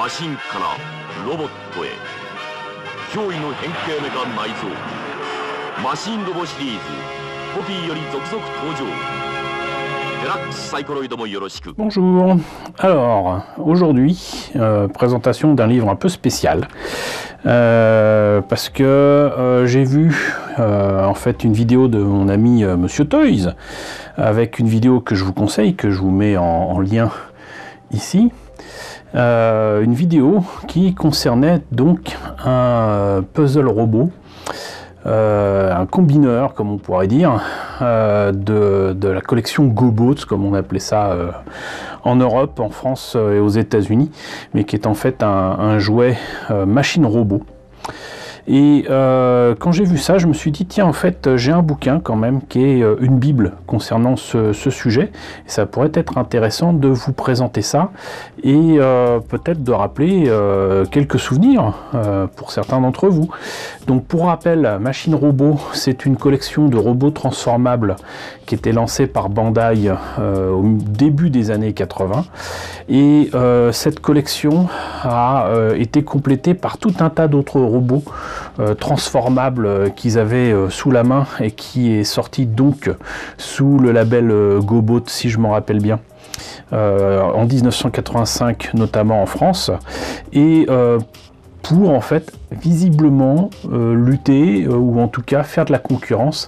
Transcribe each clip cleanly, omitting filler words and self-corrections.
マシンからロボットへ驚異の変形メカ内蔵マシンロボシリーズポピーより続々登場デラックスサイコロイドもよろしく。 Bonjour, alors aujourd'hui présentation d'un livre un peu spécial parce que j'ai vu en fait une vidéo de mon ami Monsieur Toys avec une vidéo que je vous conseille, que je vous mets en lien ici. Une vidéo qui concernait donc un puzzle robot, un combineur comme on pourrait dire, de la collection GoBots comme on appelait ça en Europe, en France et aux États-Unis, mais qui est en fait un jouet machine robot. Et quand j'ai vu ça, je me suis dit, tiens, en fait, j'ai un bouquin quand même qui est une bible concernant ce sujet. Et ça pourrait être intéressant de vous présenter ça et peut-être de rappeler quelques souvenirs pour certains d'entre vous. Donc pour rappel, Machine Robot, c'est une collection de robots transformables qui était lancée par Bandai au début des années 80. Et cette collection a été complétée par tout un tas d'autres robots transformables qu'ils avaient sous la main et qui est sorti donc sous le label GoBot, si je m'en rappelle bien, en 1985 notamment en France, et pour en fait visiblement lutter ou en tout cas faire de la concurrence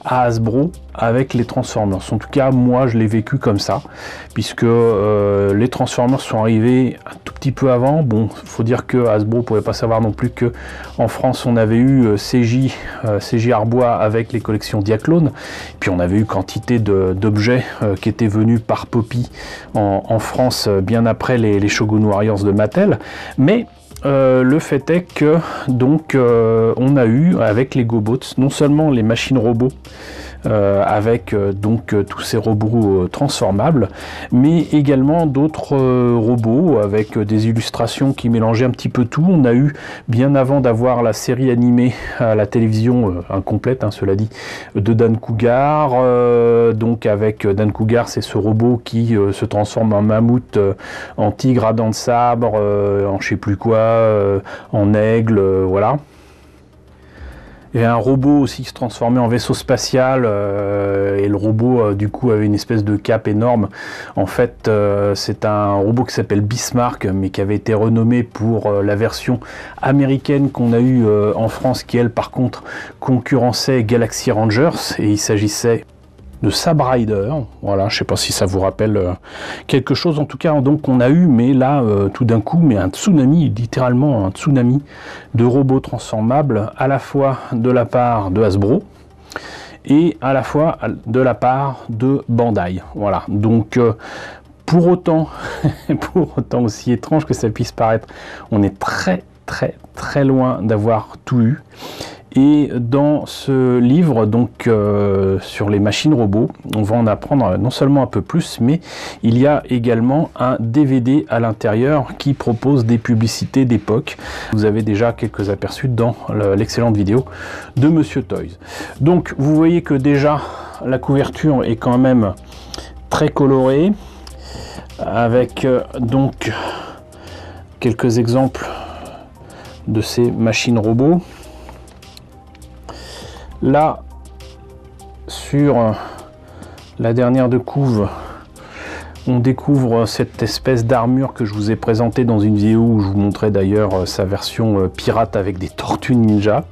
à Hasbro avec les Transformers. En tout cas, moi je l'ai vécu comme ça, puisque les Transformers sont arrivés un tout petit peu avant. Bon, il faut dire que Hasbro ne pouvait pas savoir non plus que en France on avait eu CJ Arbois avec les collections Diaclone, puis on avait eu quantité d'objets qui étaient venus par Poppy en France bien après les Shogun Warriors de Mattel. Mais le fait est que donc on a eu avec les GoBots non seulement les machines robots avec donc tous ces robots transformables, mais également d'autres robots avec des illustrations qui mélangeaient un petit peu tout. On a eu, bien avant d'avoir la série animée à la télévision incomplète, hein, cela dit, de Dan Cougar, donc avec Dan Cougar, c'est ce robot qui se transforme en mammouth, en tigre à dents de sabre, en je sais plus quoi, en aigle, voilà. Il y avait un robot aussi qui se transformait en vaisseau spatial et le robot du coup avait une espèce de cape énorme. En fait c'est un robot qui s'appelle Bismarck, mais qui avait été renommé pour la version américaine qu'on a eue en France, qui elle par contre concurrençait Galaxy Rangers, et il s'agissait de Sab Rider. Voilà, je sais pas si ça vous rappelle quelque chose. En tout cas, donc on a eu, mais là tout d'un coup, mais un tsunami, littéralement un tsunami de robots transformables, à la fois de la part de Hasbro et à la fois de la part de Bandai. Voilà, donc pour autant aussi étrange que ça puisse paraître, on est très loin d'avoir tout eu. Et dans ce livre, donc sur les machines robots, on va en apprendre non seulement un peu plus, mais il y a également un DVD à l'intérieur qui propose des publicités d'époque. Vous avez déjà quelques aperçus dans l'excellente vidéo de Monsieur Toys. Donc vous voyez que déjà la couverture est quand même très colorée, avec donc quelques exemples de ces machines robots. Là, sur la dernière de couve, on découvre cette espèce d'armure que je vous ai présentée dans une vidéo où je vous montrais d'ailleurs sa version pirate avec des tortues ninja.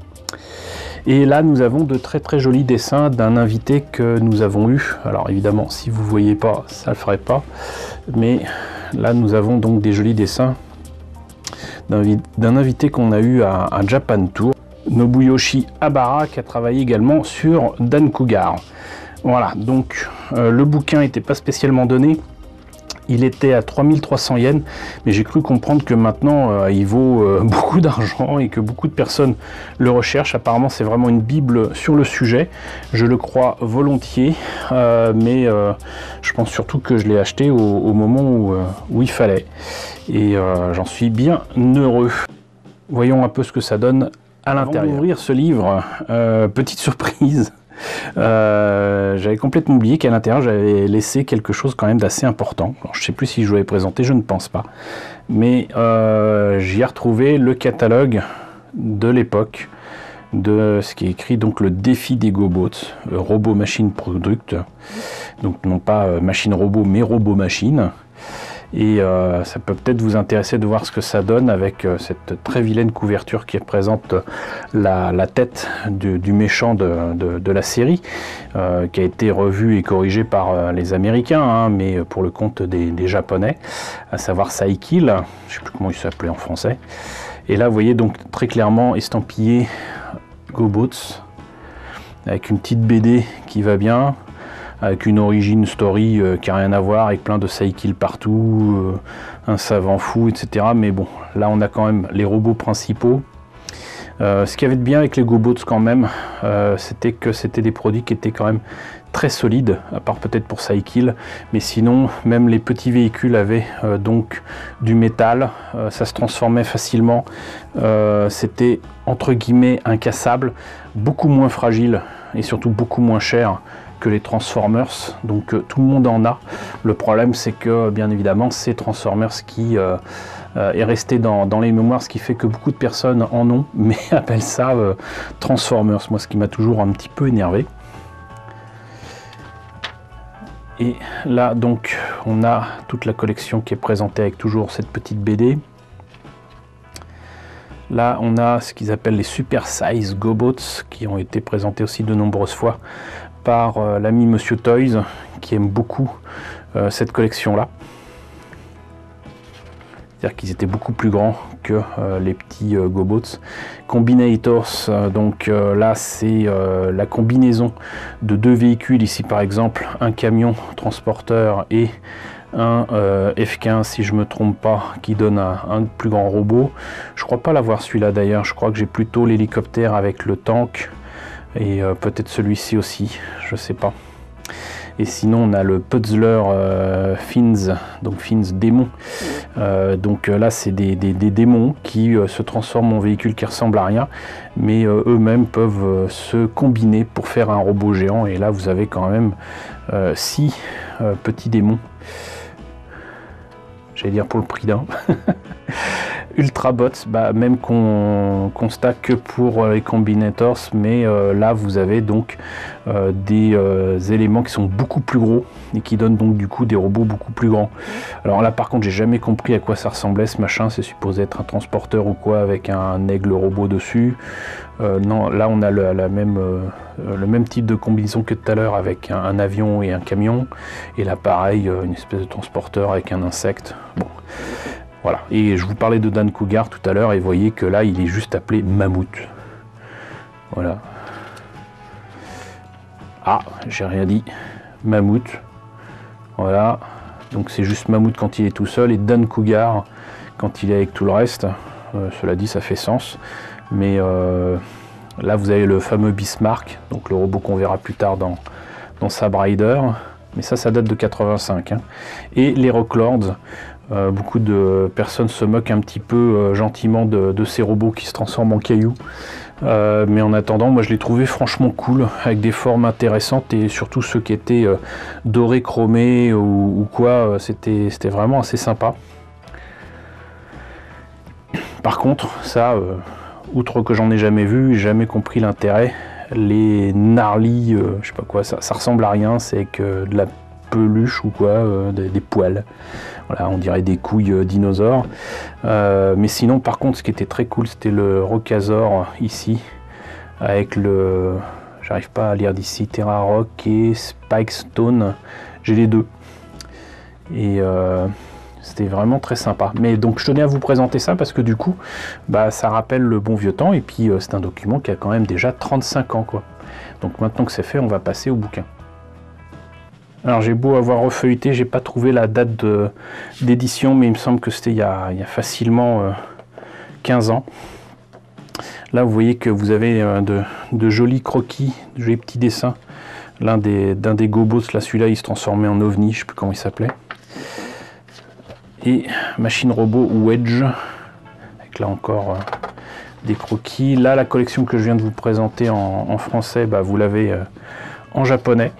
Et là, nous avons de très jolis dessins d'un invité que nous avons eu. Alors évidemment, si vous ne voyez pas, ça ne le ferait pas. Mais là, nous avons donc des jolis dessins d'un invité qu'on a eu à Japan Tour. Nobuyoshi Habara, qui a travaillé également sur Dan Cougar. Voilà, donc le bouquin n'était pas spécialement donné, il était à 3300 yens, mais j'ai cru comprendre que maintenant il vaut beaucoup d'argent et que beaucoup de personnes le recherchent. Apparemment c'est vraiment une bible sur le sujet, je le crois volontiers, mais je pense surtout que je l'ai acheté au moment où il fallait, et j'en suis bien heureux. Voyons un peu ce que ça donne à l'intérieur. Avant d'ouvrir ce livre, petite surprise, J'avais complètement oublié qu'à l'intérieur j'avais laissé quelque chose quand même d'assez important. Alors, je ne sais plus si je l'avais présenté, je ne pense pas. Mais j'y ai retrouvé le catalogue de l'époque de ce qui est écrit donc le défi des GoBots, Robot Machine Product. Donc non pas machine robot mais robot machine. Et ça peut peut-être vous intéresser de voir ce que ça donne avec cette très vilaine couverture qui représente la tête du méchant de la série, qui a été revue et corrigée par les Américains, hein, mais pour le compte des Japonais, à savoir Saikil, je ne sais plus comment il s'appelait en français. Et là, vous voyez donc très clairement estampillé GoBots, avec une petite BD qui va bien, avec une origin story qui n'a rien à voir, avec plein de Saikil partout, un savant fou, etc. Mais bon, là on a quand même les robots principaux. Ce qu'il y avait de bien avec les GoBots quand même, c'était que c'était des produits qui étaient quand même très solides, à part peut-être pour Saikil, mais sinon même les petits véhicules avaient donc du métal, ça se transformait facilement, c'était entre guillemets incassable, beaucoup moins fragile et surtout beaucoup moins cher que les Transformers, donc tout le monde en a. Le problème c'est que bien évidemment c'est Transformers qui est resté dans les mémoires, ce qui fait que beaucoup de personnes en ont, mais appellent ça Transformers, moi ce qui m'a toujours un petit peu énervé. Et là donc on a toute la collection qui est présentée avec toujours cette petite BD. Là on a ce qu'ils appellent les Super Size GoBots qui ont été présentés aussi de nombreuses fois par l'ami Monsieur Toys qui aime beaucoup cette collection là. C'est-à-dire qu'ils étaient beaucoup plus grands que les petits GoBots. Combinators, donc là c'est la combinaison de deux véhicules, ici par exemple un camion transporteur et un F-15 si je me trompe pas, qui donne un plus grand robot. Je crois pas l'avoir celui-là d'ailleurs, je crois que j'ai plutôt l'hélicoptère avec le tank et peut-être celui-ci aussi, je sais pas. Et sinon on a le Puzzler Fins, donc Fins démon. Donc là c'est des démons qui se transforment en véhicules qui ressemblent à rien, mais eux-mêmes peuvent se combiner pour faire un robot géant. Et là vous avez quand même 6 petits démons. J'allais dire pour le prix d'un. Ultrabots, bah, même qu'on constate que pour les Combinators, mais là vous avez donc des éléments qui sont beaucoup plus gros et qui donnent donc du coup des robots beaucoup plus grands. Alors là par contre j'ai jamais compris à quoi ça ressemblait ce machin, c'est supposé être un transporteur ou quoi avec un aigle robot dessus. Non, là on a le même type de combinaison que tout à l'heure avec un avion et un camion, et là pareil une espèce de transporteur avec un insecte. Bon. Voilà, et je vous parlais de Dan Cougar tout à l'heure, et vous voyez que là, il est juste appelé Mammouth. Voilà. Ah, j'ai rien dit. Mammouth. Voilà. Donc c'est juste Mammouth quand il est tout seul, et Dan Cougar quand il est avec tout le reste. Cela dit, ça fait sens. Mais là, vous avez le fameux Bismarck, donc le robot qu'on verra plus tard dans Sabre Rider. Mais ça date de 85. Hein. Et les Rocklords. Beaucoup de personnes se moquent un petit peu gentiment de ces robots qui se transforment en cailloux. Mais en attendant, moi je les trouvais franchement cool, avec des formes intéressantes, et surtout ceux qui étaient dorés, chromés ou quoi, c'était vraiment assez sympa. Par contre, ça, outre que j'en ai jamais vu, j'ai jamais compris l'intérêt. Les gnarly, je sais pas quoi, ça ressemble à rien, c'est avec de la peluche ou quoi, des poils. Voilà, on dirait des couilles dinosaures. Mais sinon, par contre, ce qui était très cool, c'était le Rockazor ici, avec le... J'arrive pas à lire d'ici, Terra Rock et Spike Stone. J'ai les deux. Et c'était vraiment très sympa. Mais donc, je tenais à vous présenter ça parce que du coup, bah, ça rappelle le bon vieux temps. Et puis, c'est un document qui a quand même déjà 35 ans, quoi. Donc, maintenant que c'est fait, on va passer au bouquin. Alors j'ai beau avoir refeuilleté, j'ai pas trouvé la date d'édition, mais il me semble que c'était il y a facilement 15 ans. Là vous voyez que vous avez de jolis croquis, de jolis petits dessins. D'un des GoBots, là celui-là il se transformait en ovni, je sais plus comment il s'appelait. Et machine robot Wedge, avec là encore des croquis. Là, la collection que je viens de vous présenter en français, bah, vous l'avez en japonais,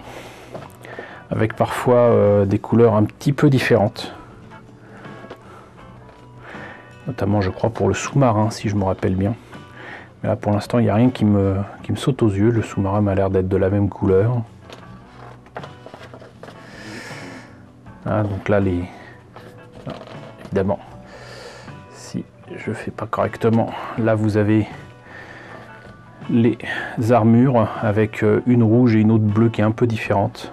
avec parfois des couleurs un petit peu différentes. Notamment, je crois, pour le sous-marin, si je me rappelle bien. Mais là, pour l'instant, il n'y a rien qui me saute aux yeux. Le sous-marin m'a l'air d'être de la même couleur. Ah, donc là, évidemment, si je ne fais pas correctement, là, vous avez les armures avec une rouge et une autre bleue qui est un peu différente.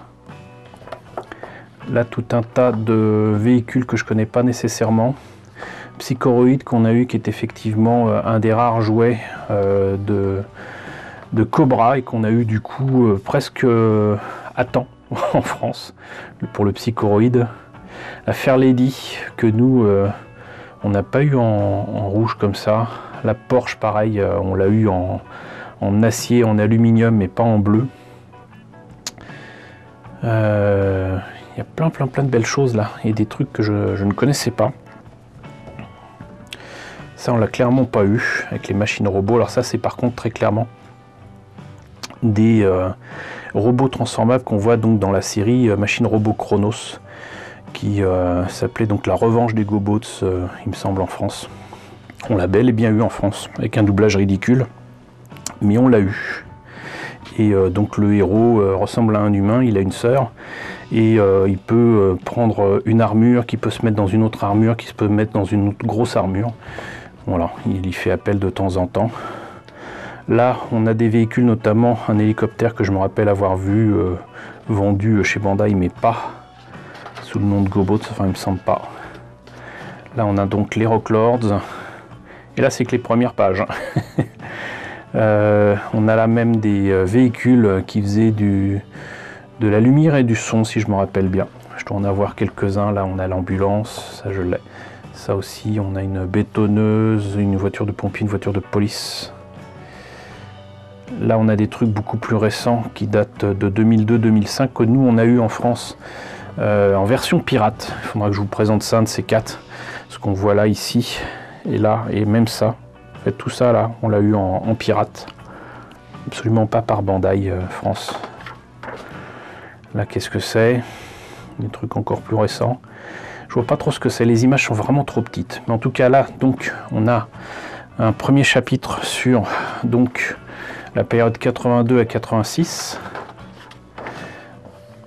Là, tout un tas de véhicules que je ne connais pas nécessairement. Psychoroïde qu'on a eu, qui est effectivement un des rares jouets de Cobra et qu'on a eu du coup presque à temps en France pour le Psychoroïde. La Fair Lady que nous on n'a pas eu en rouge comme ça. La Porsche pareil, on l'a eu en acier, en aluminium mais pas en bleu. Il y a plein de belles choses là et des trucs que je ne connaissais pas. Ça, on l'a clairement pas eu avec les machines robots. Alors ça, c'est par contre très clairement des robots transformables qu'on voit donc dans la série Machine Robot Chronos, qui s'appelait donc La Revanche des Gobots, il me semble, en France. On l'a bel et bien eu en France, avec un doublage ridicule, mais on l'a eu. Et donc le héros ressemble à un humain, il a une sœur, et il peut prendre une armure, qui peut se mettre dans une autre armure, qui se peut mettre dans une autre grosse armure. Voilà, il y fait appel de temps en temps. Là, on a des véhicules, notamment un hélicoptère que je me rappelle avoir vu vendu chez Bandai, mais pas sous le nom de Gobots, enfin il me semble pas. Là, on a donc les Rock Lords. Et là, c'est que les premières pages. On a là même des véhicules qui faisaient de la lumière et du son, si je me rappelle bien. Je dois en avoir quelques-uns. Là, on a l'ambulance, ça je l'ai. Ça aussi, on a une bétonneuse, une voiture de pompier, une voiture de police. Là, on a des trucs beaucoup plus récents qui datent de 2002-2005 que nous, on a eu en France en version pirate. Il faudra que je vous présente ça, un de ces quatre. Ce qu'on voit là, ici, et là, et même ça. En fait, tout ça, là, on l'a eu en pirate. Absolument pas par Bandai France. Là, qu'est-ce que c'est? Des trucs encore plus récents. Je vois pas trop ce que c'est, les images sont vraiment trop petites. Mais en tout cas là, donc, on a un premier chapitre sur donc la période 82 à 86.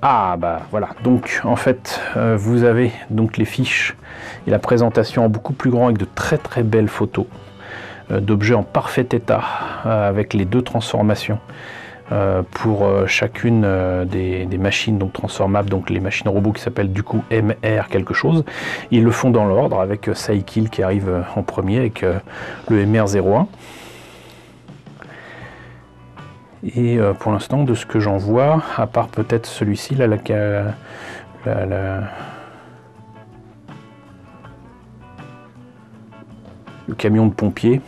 Ah bah voilà, donc en fait vous avez donc les fiches et la présentation en beaucoup plus grand avec de très belles photos d'objets en parfait état avec les deux transformations. Pour chacune des machines donc transformables, donc les machines robots qui s'appellent du coup MR quelque chose. Ils le font dans l'ordre avec Saikil qui arrive en premier avec le MR01. Et pour l'instant, de ce que j'en vois, à part peut-être celui-ci, là, le camion de pompier,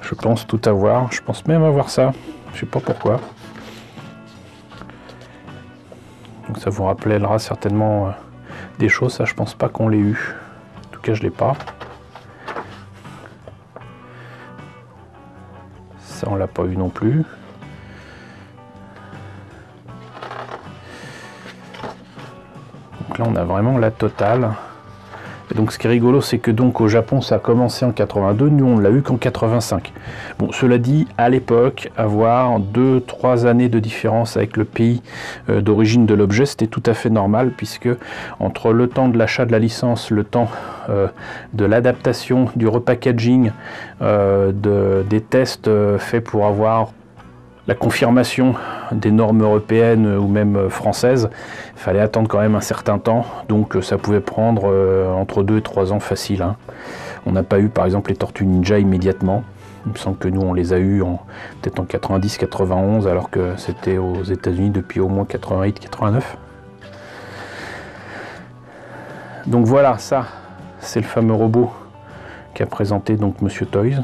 je pense tout avoir. Je pense même avoir ça. Je sais pas pourquoi. Donc ça vous rappellera certainement des choses. Ça, je pense pas qu'on l'ait eu. En tout cas, je l'ai pas. Ça, on l'a pas eu non plus. Donc là, on a vraiment la totale. Et donc ce qui est rigolo, c'est que donc au Japon ça a commencé en 82, nous on l'a eu qu'en 85. Bon, cela dit, à l'époque, avoir 2-3 années de différence avec le pays d'origine de l'objet, c'était tout à fait normal, puisque entre le temps de l'achat de la licence, le temps de l'adaptation, du repackaging, des tests faits pour avoir la confirmation des normes européennes ou même françaises, il fallait attendre quand même un certain temps, donc ça pouvait prendre entre 2 et 3 ans facile. Hein. On n'a pas eu par exemple les Tortues Ninja immédiatement, il me semble que nous on les a eu peut-être en 90-91 alors que c'était aux États-Unis depuis au moins 88-89. Donc voilà, ça c'est le fameux robot qu'a présenté donc Monsieur Toys.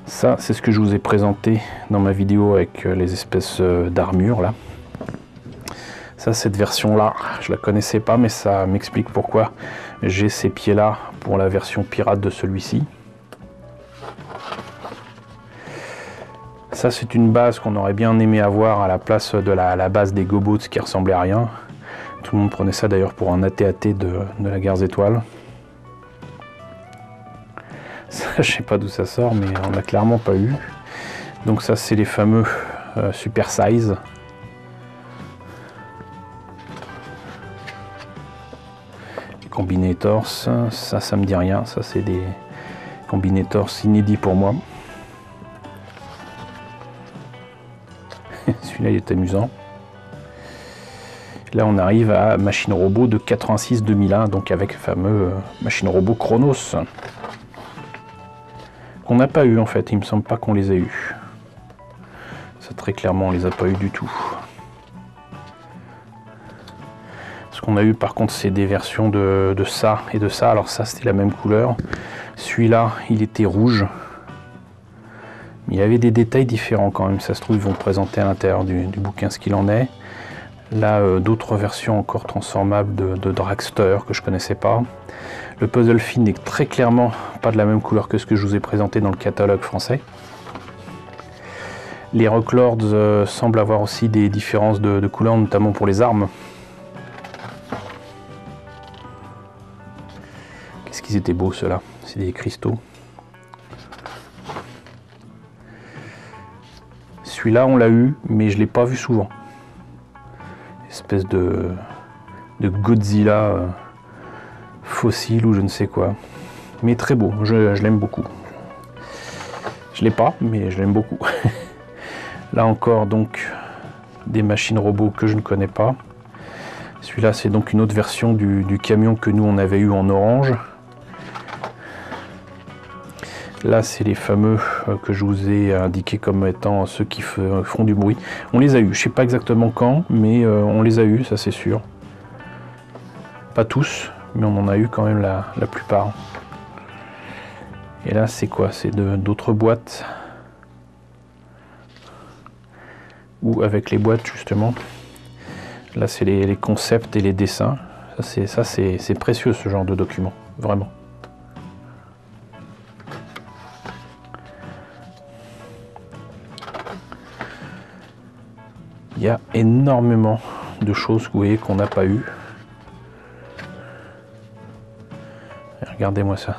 Ça, c'est ce que je vous ai présenté dans ma vidéo avec les espèces d'armures là. Ça, cette version-là, je la connaissais pas, mais ça m'explique pourquoi j'ai ces pieds-là pour la version pirate de celui-ci. Ça c'est une base qu'on aurait bien aimé avoir à la place de la base des Gobots qui ressemblait à rien. Tout le monde prenait ça d'ailleurs pour un AT-AT de la guerre des étoiles. Ça, je sais pas d'où ça sort, mais on n'a clairement pas eu. Donc ça c'est les fameux Super Size. Les Combinators, ça me dit rien. Ça c'est des Combinators inédits pour moi. Celui-là il est amusant. Là on arrive à Machine Robot de 86-2001, donc avec le fameux Machine Robot Chronos. Qu'on n'a pas eu en fait, il me semble pas qu'on les a eu. Ça très clairement on les a pas eu du tout. Ce qu'on a eu par contre c'est des versions de ça et de ça. Alors ça c'était la même couleur. Celui-là il était rouge. Il y avait des détails différents quand même, ça se trouve ils vont présenter à l'intérieur du bouquin ce qu'il en est. Là d'autres versions encore transformables de Dragster que je connaissais pas. Le Puzzle Fin n'est très clairement pas de la même couleur que ce que je vous ai présenté dans le catalogue français. Les Rocklords semblent avoir aussi des différences de couleurs, notamment pour les armes. Qu'est-ce qu'ils étaient beaux ceux-là, c'est des cristaux. Celui-là on l'a eu, mais je ne l'ai pas vu souvent. Espèce de Godzilla fossile ou je ne sais quoi. Mais très beau, je l'aime beaucoup. Je ne l'ai pas, mais je l'aime beaucoup. Là encore donc des machines robots que je ne connais pas. Celui-là c'est donc une autre version du camion que nous on avait eu en orange. Là c'est les fameux que je vous ai indiqués comme étant ceux qui font du bruit. On les a eu, je ne sais pas exactement quand, mais on les a eu, ça c'est sûr. Pas tous, mais on en a eu quand même la plupart. Et là c'est quoi? C'est d'autres boîtes. Ou avec les boîtes justement. Là c'est les concepts et les dessins. Ça c'est précieux ce genre de document, vraiment. Il y a énormément de choses que vous voyez qu'on n'a pas eu. Regardez-moi ça.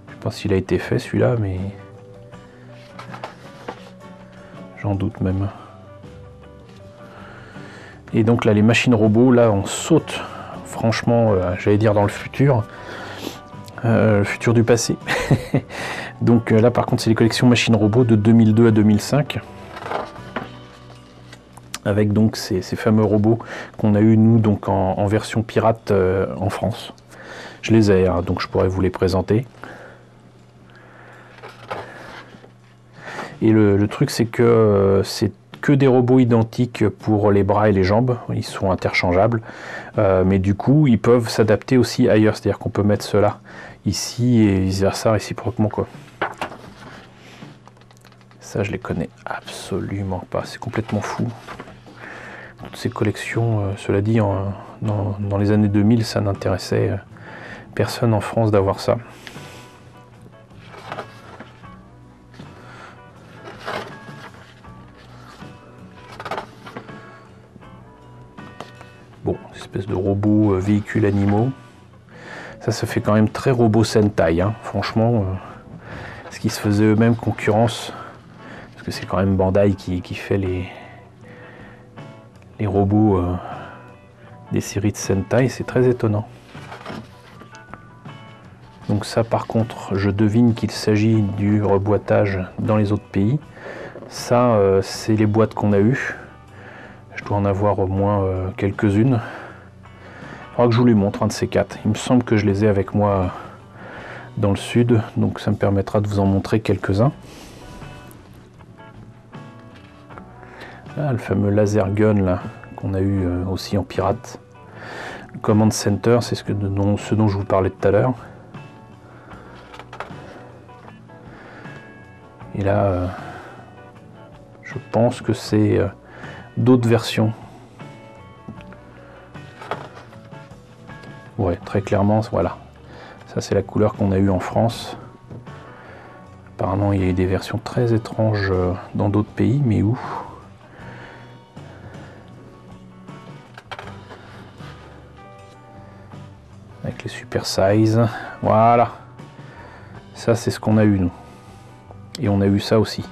Je sais pas s'il a été fait celui-là, mais j'en doute même. Et donc là, les machines robots, là, on saute, franchement, j'allais dire dans le futur du passé. Donc là, par contre, c'est les collections machines robots de 2002 à 2005. Avec donc ces fameux robots qu'on a eu nous donc en version pirate en France. Je les ai, hein, donc je pourrais vous les présenter. Et le truc c'est que des robots identiques pour les bras et les jambes, ils sont interchangeables, mais du coup ils peuvent s'adapter aussi ailleurs, c'est-à-dire qu'on peut mettre cela ici et vice versa réciproquement quoi. Ça je les connais absolument pas, c'est complètement fou. Toutes ces collections, cela dit, dans les années 2000, ça n'intéressait personne en France d'avoir ça. Bon, espèce de robots véhicules animaux. Ça fait quand même très robot Sentai, hein. Franchement, ce qui se faisait eux-mêmes concurrence, parce que c'est quand même Bandai qui fait les robots des séries de Sentai, c'est très étonnant. Donc ça par contre, je devine qu'il s'agit du reboîtage dans les autres pays. Ça, c'est les boîtes qu'on a eues. Je dois en avoir au moins quelques-unes. Il faudra que je vous les montre, un de ces quatre. Il me semble que je les ai avec moi dans le sud, donc ça me permettra de vous en montrer quelques-uns. Là, le fameux laser gun là qu'on a eu aussi en pirate. Le Command Center, c'est ce dont je vous parlais tout à l'heure. Et là, je pense que c'est d'autres versions. Ouais, très clairement, voilà. Ça, c'est la couleur qu'on a eue en France. Apparemment, il y a eu des versions très étranges dans d'autres pays, mais où? Avec les super size. Voilà. Ça, c'est ce qu'on a eu, nous. Et on a eu ça aussi.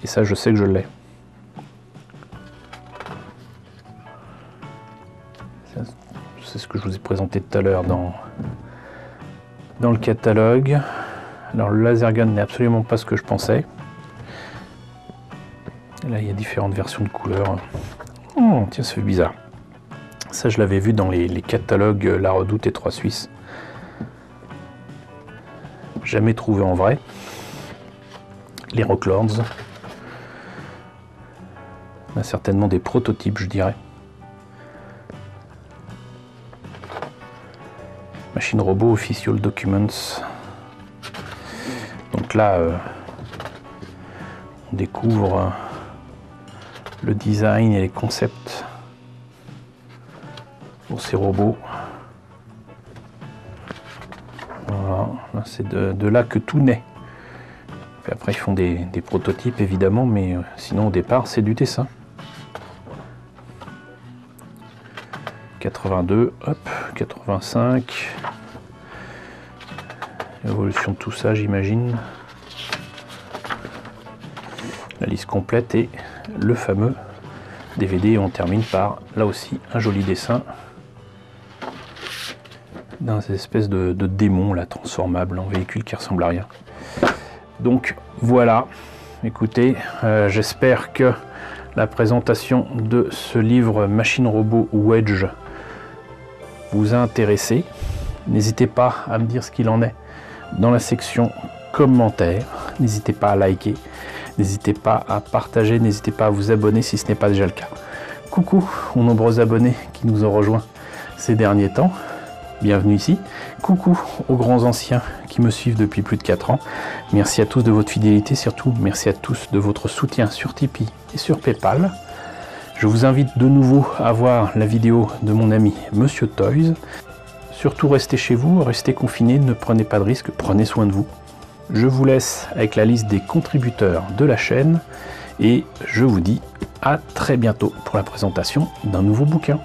Et ça, je sais que je l'ai. C'est ce que je vous ai présenté tout à l'heure dans le catalogue. Alors le laser gun n'est absolument pas ce que je pensais. Et là il y a différentes versions de couleurs. Oh, tiens, ça fait bizarre. Ça je l'avais vu dans les catalogues La Redoute et 3 Suisses. Jamais trouvé en vrai. Les Rocklords. On a certainement des prototypes, je dirais. Machine Robot Official Documents. Donc là, on découvre le design et les concepts pour ces robots. Voilà, c'est de là que tout naît. Puis après, ils font des prototypes évidemment, mais sinon au départ, c'est du dessin. 82, hop, 85. Évolution de tout ça, j'imagine. La liste complète et le fameux DVD. On termine par, là aussi, un joli dessin d'un espèce de démon là, transformable en véhicule qui ressemble à rien. Donc voilà, écoutez, j'espère que la présentation de ce livre Machine Robot Wedge vous a intéressé. N'hésitez pas à me dire ce qu'il en est dans la section commentaires. N'hésitez pas à liker, n'hésitez pas à partager, n'hésitez pas à vous abonner si ce n'est pas déjà le cas. Coucou aux nombreux abonnés qui nous ont rejoints ces derniers temps. Bienvenue ici. Coucou aux grands anciens qui me suivent depuis plus de 4 ans. Merci à tous de votre fidélité, surtout merci à tous de votre soutien sur Tipeee et sur Paypal. Je vous invite de nouveau à voir la vidéo de mon ami Monsieur Toys. Surtout restez chez vous, restez confinés, ne prenez pas de risques, prenez soin de vous. Je vous laisse avec la liste des contributeurs de la chaîne et je vous dis à très bientôt pour la présentation d'un nouveau bouquin.